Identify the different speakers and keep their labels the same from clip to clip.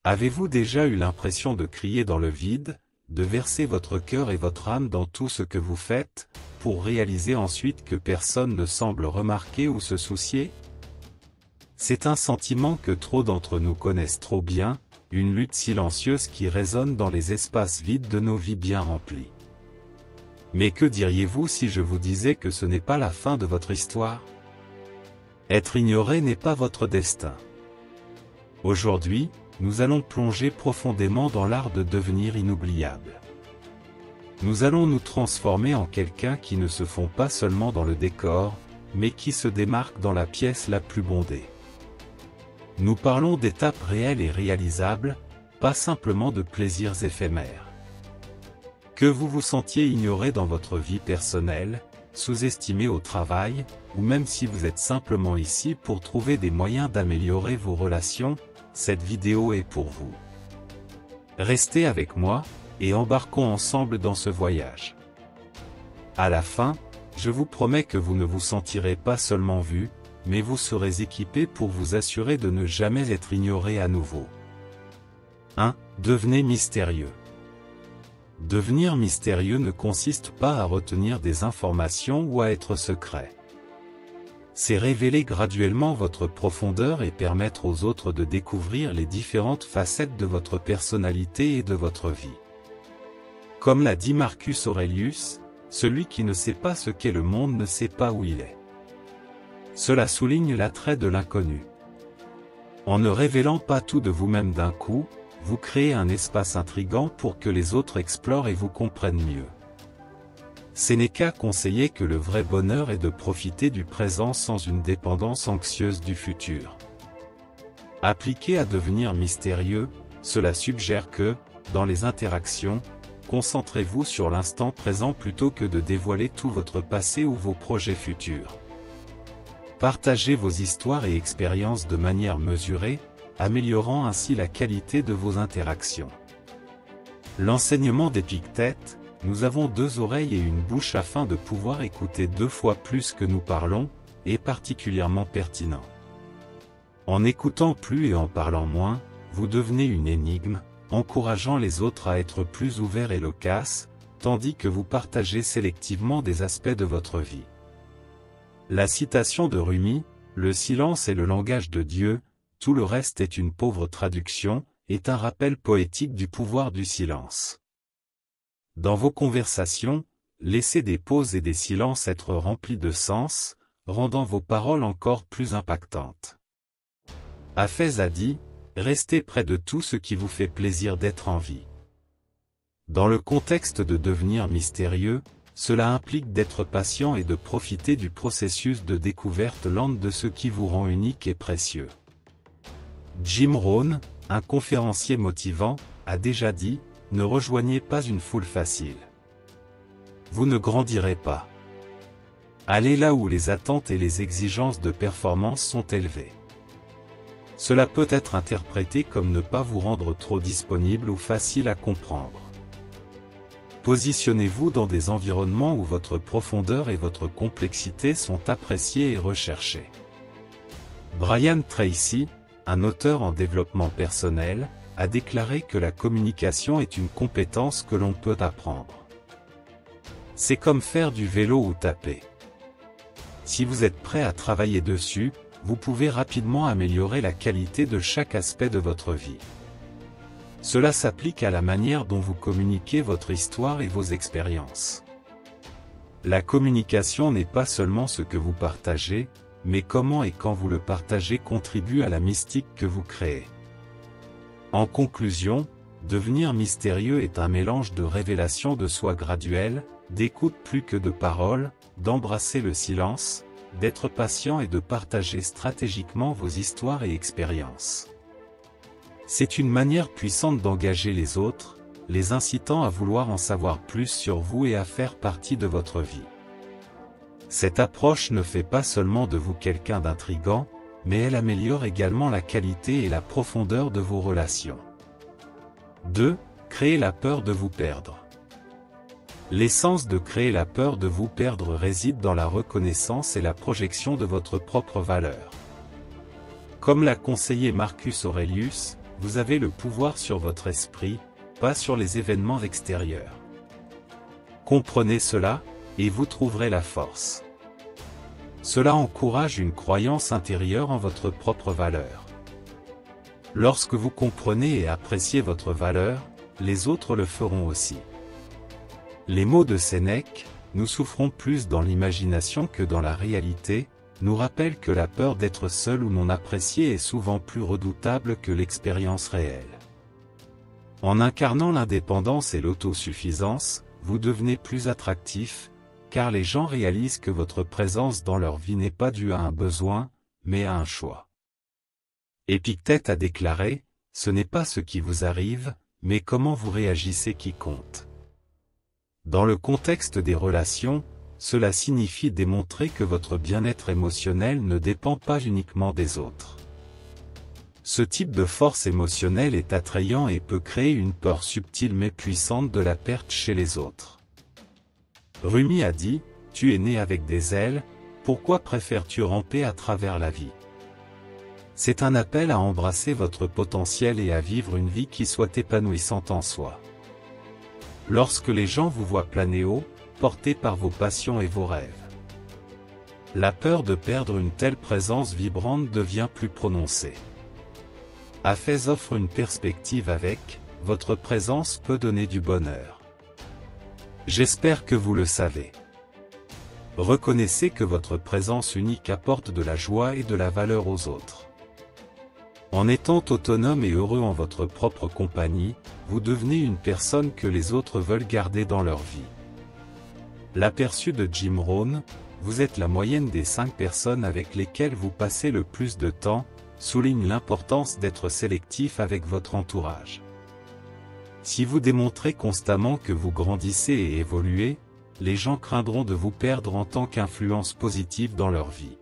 Speaker 1: Avez-vous déjà eu l'impression de crier dans le vide, de verser votre cœur et votre âme dans tout ce que vous faites, pour réaliser ensuite que personne ne semble remarquer ou se soucier? C'est un sentiment que trop d'entre nous connaissent trop bien, une lutte silencieuse qui résonne dans les espaces vides de nos vies bien remplies. Mais que diriez-vous si je vous disais que ce n'est pas la fin de votre histoire? Être ignoré n'est pas votre destin. Aujourd'hui, nous allons plonger profondément dans l'art de devenir inoubliable. Nous allons nous transformer en quelqu'un qui ne se fond pas seulement dans le décor, mais qui se démarque dans la pièce la plus bondée. Nous parlons d'étapes réelles et réalisables, pas simplement de plaisirs éphémères. Que vous vous sentiez ignoré dans votre vie personnelle, sous-estimé au travail, ou même si vous êtes simplement ici pour trouver des moyens d'améliorer vos relations, cette vidéo est pour vous. Restez avec moi, et embarquons ensemble dans ce voyage. À la fin, je vous promets que vous ne vous sentirez pas seulement vu, mais vous serez équipé pour vous assurer de ne jamais être ignoré à nouveau. 1. Devenez mystérieux. Devenir mystérieux ne consiste pas à retenir des informations ou à être secret. C'est révéler graduellement votre profondeur et permettre aux autres de découvrir les différentes facettes de votre personnalité et de votre vie. Comme l'a dit Marcus Aurelius, celui qui ne sait pas ce qu'est le monde ne sait pas où il est. Cela souligne l'attrait de l'inconnu. En ne révélant pas tout de vous-même d'un coup, vous créez un espace intrigant pour que les autres explorent et vous comprennent mieux. Sénéca conseillait que le vrai bonheur est de profiter du présent sans une dépendance anxieuse du futur. Appliqué à devenir mystérieux, cela suggère que, dans les interactions, concentrez-vous sur l'instant présent plutôt que de dévoiler tout votre passé ou vos projets futurs. Partagez vos histoires et expériences de manière mesurée, améliorant ainsi la qualité de vos interactions. L'enseignement d'Épictète: nous avons 2 oreilles et une bouche afin de pouvoir écouter 2 fois plus que nous parlons, est particulièrement pertinent. En écoutant plus et en parlant moins, vous devenez une énigme, encourageant les autres à être plus ouverts et loquaces, tandis que vous partagez sélectivement des aspects de votre vie. La citation de Rumi, « Le silence est le langage de Dieu, tout le reste est une pauvre traduction », est un rappel poétique du pouvoir du silence. Dans vos conversations, laissez des pauses et des silences être remplis de sens, rendant vos paroles encore plus impactantes. Hafez a dit: restez près de tout ce qui vous fait plaisir d'être en vie. Dans le contexte de devenir mystérieux, cela implique d'être patient et de profiter du processus de découverte lente de ce qui vous rend unique et précieux. Jim Rohn, un conférencier motivant, a déjà dit: ne rejoignez pas une foule facile. Vous ne grandirez pas. Allez là où les attentes et les exigences de performance sont élevées. Cela peut être interprété comme ne pas vous rendre trop disponible ou facile à comprendre. Positionnez-vous dans des environnements où votre profondeur et votre complexité sont appréciées et recherchées. Brian Tracy, un auteur en développement personnel, a déclaré que la communication est une compétence que l'on peut apprendre. C'est comme faire du vélo ou taper. Si vous êtes prêt à travailler dessus, vous pouvez rapidement améliorer la qualité de chaque aspect de votre vie. Cela s'applique à la manière dont vous communiquez votre histoire et vos expériences. La communication n'est pas seulement ce que vous partagez, mais comment et quand vous le partagez contribue à la mystique que vous créez. En conclusion, devenir mystérieux est un mélange de révélation de soi graduelle, d'écoute plus que de paroles, d'embrasser le silence, d'être patient et de partager stratégiquement vos histoires et expériences. C'est une manière puissante d'engager les autres, les incitant à vouloir en savoir plus sur vous et à faire partie de votre vie. Cette approche ne fait pas seulement de vous quelqu'un d'intrigant, mais elle améliore également la qualité et la profondeur de vos relations. 2. Créer la peur de vous perdre. L'essence de créer la peur de vous perdre réside dans la reconnaissance et la projection de votre propre valeur. Comme l'a conseillé Marcus Aurelius, vous avez le pouvoir sur votre esprit, pas sur les événements extérieurs. Comprenez cela, et vous trouverez la force. Cela encourage une croyance intérieure en votre propre valeur. Lorsque vous comprenez et appréciez votre valeur, les autres le feront aussi. Les mots de Sénèque, « Nous souffrons plus dans l'imagination que dans la réalité », nous rappellent que la peur d'être seul ou non apprécié est souvent plus redoutable que l'expérience réelle. En incarnant l'indépendance et l'autosuffisance, vous devenez plus attractif, car les gens réalisent que votre présence dans leur vie n'est pas due à un besoin, mais à un choix. Épictète a déclaré, « Ce n'est pas ce qui vous arrive, mais comment vous réagissez qui compte. » Dans le contexte des relations, cela signifie démontrer que votre bien-être émotionnel ne dépend pas uniquement des autres. Ce type de force émotionnelle est attrayant et peut créer une peur subtile mais puissante de la perte chez les autres. Rumi a dit, « Tu es né avec des ailes, pourquoi préfères-tu ramper à travers la vie ?» C'est un appel à embrasser votre potentiel et à vivre une vie qui soit épanouissante en soi. Lorsque les gens vous voient planer haut, porté par vos passions et vos rêves, la peur de perdre une telle présence vibrante devient plus prononcée. Hafez offre une perspective avec, votre présence peut donner du bonheur. J'espère que vous le savez. Reconnaissez que votre présence unique apporte de la joie et de la valeur aux autres. En étant autonome et heureux en votre propre compagnie, vous devenez une personne que les autres veulent garder dans leur vie. L'aperçu de Jim Rohn, vous êtes la moyenne des 5 personnes avec lesquelles vous passez le plus de temps, souligne l'importance d'être sélectif avec votre entourage. Si vous démontrez constamment que vous grandissez et évoluez, les gens craindront de vous perdre en tant qu'influence positive dans leur vie.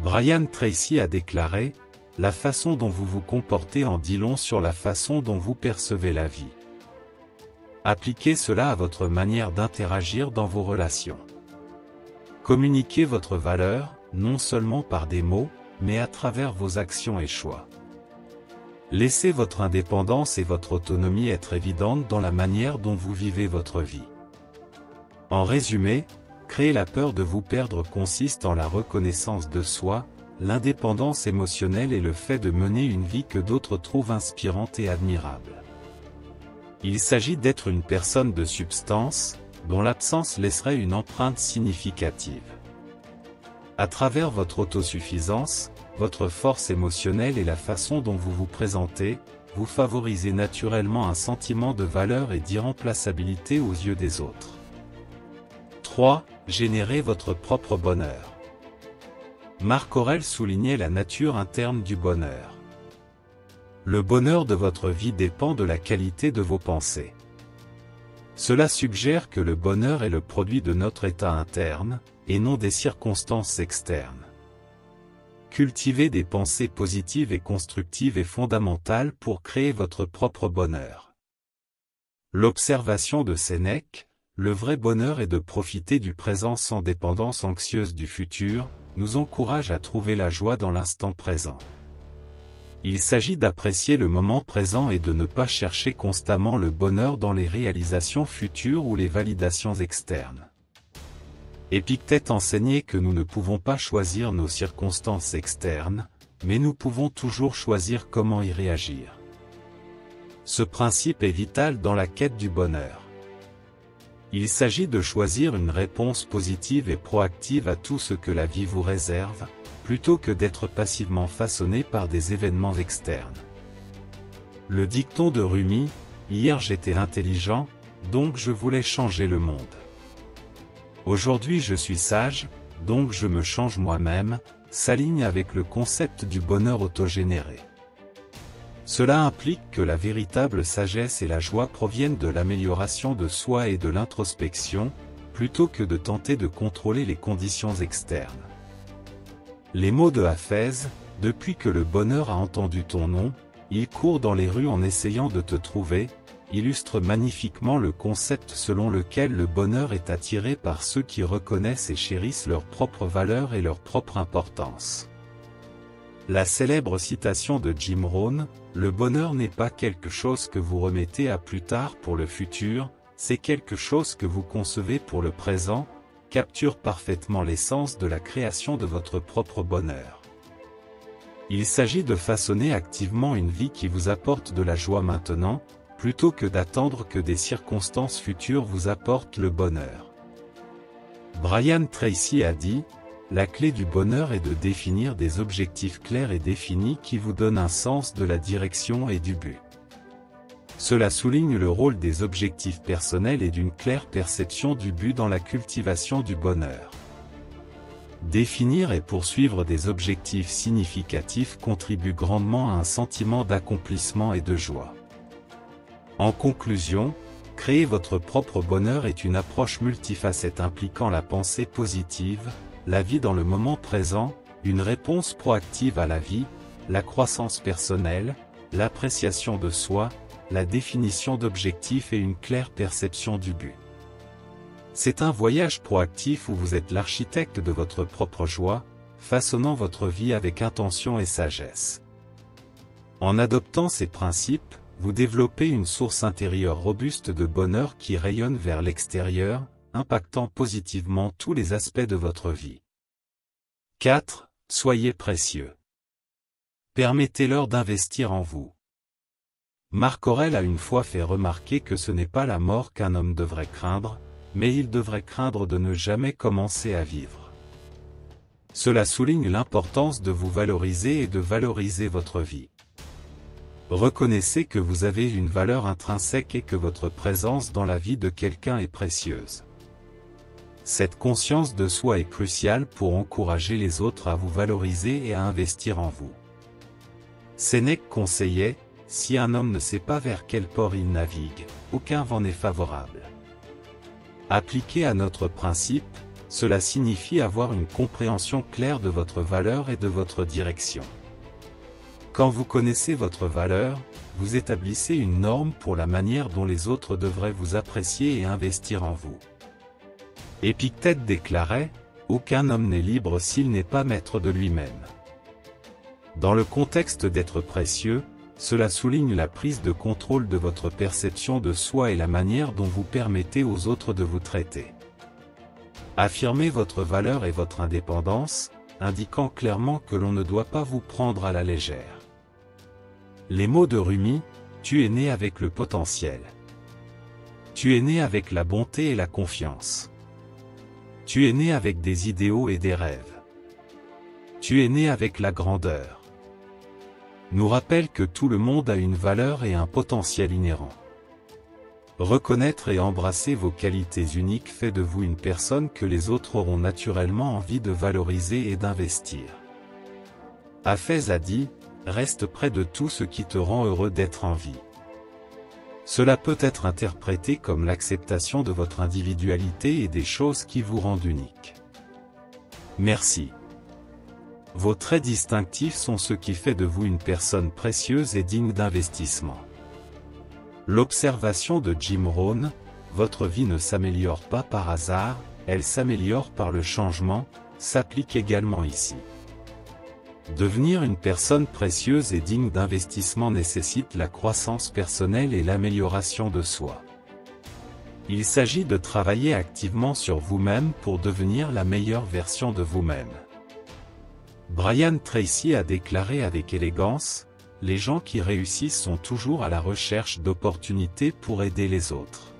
Speaker 1: Brian Tracy a déclaré, « La façon dont vous vous comportez en dit long sur la façon dont vous percevez la vie. » Appliquez cela à votre manière d'interagir dans vos relations. Communiquez votre valeur, non seulement par des mots, mais à travers vos actions et choix. Laissez votre indépendance et votre autonomie être évidentes dans la manière dont vous vivez votre vie. En résumé, créer la peur de vous perdre consiste en la reconnaissance de soi, l'indépendance émotionnelle et le fait de mener une vie que d'autres trouvent inspirante et admirable. Il s'agit d'être une personne de substance, dont l'absence laisserait une empreinte significative. À travers votre autosuffisance, votre force émotionnelle et la façon dont vous vous présentez, vous favorisez naturellement un sentiment de valeur et d'irremplaçabilité aux yeux des autres. 3. Générez votre propre bonheur. Marc Aurèle soulignait la nature interne du bonheur. Le bonheur de votre vie dépend de la qualité de vos pensées. Cela suggère que le bonheur est le produit de notre état interne, et non des circonstances externes. Cultiver des pensées positives et constructives est fondamental pour créer votre propre bonheur. L'observation de Sénèque, le vrai bonheur est de profiter du présent sans dépendance anxieuse du futur, nous encourage à trouver la joie dans l'instant présent. Il s'agit d'apprécier le moment présent et de ne pas chercher constamment le bonheur dans les réalisations futures ou les validations externes. Épictète enseignait que nous ne pouvons pas choisir nos circonstances externes, mais nous pouvons toujours choisir comment y réagir. Ce principe est vital dans la quête du bonheur. Il s'agit de choisir une réponse positive et proactive à tout ce que la vie vous réserve, plutôt que d'être passivement façonné par des événements externes. Le dicton de Rumi, « Hier j'étais intelligent, donc je voulais changer le monde. Aujourd'hui je suis sage, donc je me change moi-même », s'aligne avec le concept du bonheur autogénéré. Cela implique que la véritable sagesse et la joie proviennent de l'amélioration de soi et de l'introspection, plutôt que de tenter de contrôler les conditions externes. Les mots de Hafez, « Depuis que le bonheur a entendu ton nom, il court dans les rues en essayant de te trouver », illustrent magnifiquement le concept selon lequel le bonheur est attiré par ceux qui reconnaissent et chérissent leurs propres valeurs et leur propre importance. La célèbre citation de Jim Rohn, « Le bonheur n'est pas quelque chose que vous remettez à plus tard pour le futur, c'est quelque chose que vous concevez pour le présent », capture parfaitement l'essence de la création de votre propre bonheur. Il s'agit de façonner activement une vie qui vous apporte de la joie maintenant, plutôt que d'attendre que des circonstances futures vous apportent le bonheur. Brian Tracy a dit, « La clé du bonheur est de définir des objectifs clairs et définis qui vous donnent un sens de la direction et du but. » Cela souligne le rôle des objectifs personnels et d'une claire perception du but dans la cultivation du bonheur. Définir et poursuivre des objectifs significatifs contribue grandement à un sentiment d'accomplissement et de joie. En conclusion, créer votre propre bonheur est une approche multifacette impliquant la pensée positive, la vie dans le moment présent, une réponse proactive à la vie, la croissance personnelle, l'appréciation de soi, la définition d'objectifs et une claire perception du but. C'est un voyage proactif où vous êtes l'architecte de votre propre joie, façonnant votre vie avec intention et sagesse. En adoptant ces principes, vous développez une source intérieure robuste de bonheur qui rayonne vers l'extérieur, impactant positivement tous les aspects de votre vie. 4. Soyez précieux. Permettez-leur d'investir en vous. Marc Aurèle a une fois fait remarquer que ce n'est pas la mort qu'un homme devrait craindre, mais il devrait craindre de ne jamais commencer à vivre. Cela souligne l'importance de vous valoriser et de valoriser votre vie. Reconnaissez que vous avez une valeur intrinsèque et que votre présence dans la vie de quelqu'un est précieuse. Cette conscience de soi est cruciale pour encourager les autres à vous valoriser et à investir en vous. Sénèque conseillait, « Si un homme ne sait pas vers quel port il navigue, aucun vent n'est favorable. » Appliqué à notre principe, cela signifie avoir une compréhension claire de votre valeur et de votre direction. Quand vous connaissez votre valeur, vous établissez une norme pour la manière dont les autres devraient vous apprécier et investir en vous. Épictète déclarait, « Aucun homme n'est libre s'il n'est pas maître de lui-même. » Dans le contexte d'être précieux, cela souligne la prise de contrôle de votre perception de soi et la manière dont vous permettez aux autres de vous traiter. Affirmez votre valeur et votre indépendance, indiquant clairement que l'on ne doit pas vous prendre à la légère. Les mots de Rumi, « Tu es né avec le potentiel. Tu es né avec la bonté et la confiance. Tu es né avec des idéaux et des rêves. Tu es né avec la grandeur. » nous rappelle que tout le monde a une valeur et un potentiel inhérent. Reconnaître et embrasser vos qualités uniques fait de vous une personne que les autres auront naturellement envie de valoriser et d'investir. Hafez a dit, « Reste près de tout ce qui te rend heureux d'être en vie. » Cela peut être interprété comme l'acceptation de votre individualité et des choses qui vous rendent unique. Merci. Vos traits distinctifs sont ce qui fait de vous une personne précieuse et digne d'investissement. L'observation de Jim Rohn, « Votre vie ne s'améliore pas par hasard, elle s'améliore par le changement », s'applique également ici. Devenir une personne précieuse et digne d'investissement nécessite la croissance personnelle et l'amélioration de soi. Il s'agit de travailler activement sur vous-même pour devenir la meilleure version de vous-même. Brian Tracy a déclaré avec élégance, « Les gens qui réussissent sont toujours à la recherche d'opportunités pour aider les autres.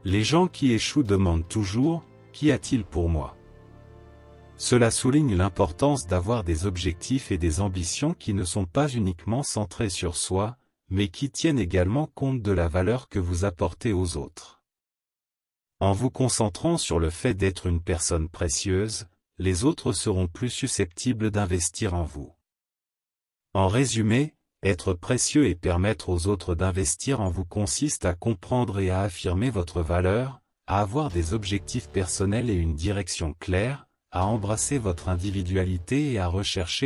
Speaker 1: Les gens qui échouent demandent toujours, « Qu'y a-t-il pour moi ?» Cela souligne l'importance d'avoir des objectifs et des ambitions qui ne sont pas uniquement centrés sur soi, mais qui tiennent également compte de la valeur que vous apportez aux autres. En vous concentrant sur le fait d'être une personne précieuse, les autres seront plus susceptibles d'investir en vous. En résumé, être précieux et permettre aux autres d'investir en vous consiste à comprendre et à affirmer votre valeur, à avoir des objectifs personnels et une direction claire, à embrasser votre individualité et à rechercher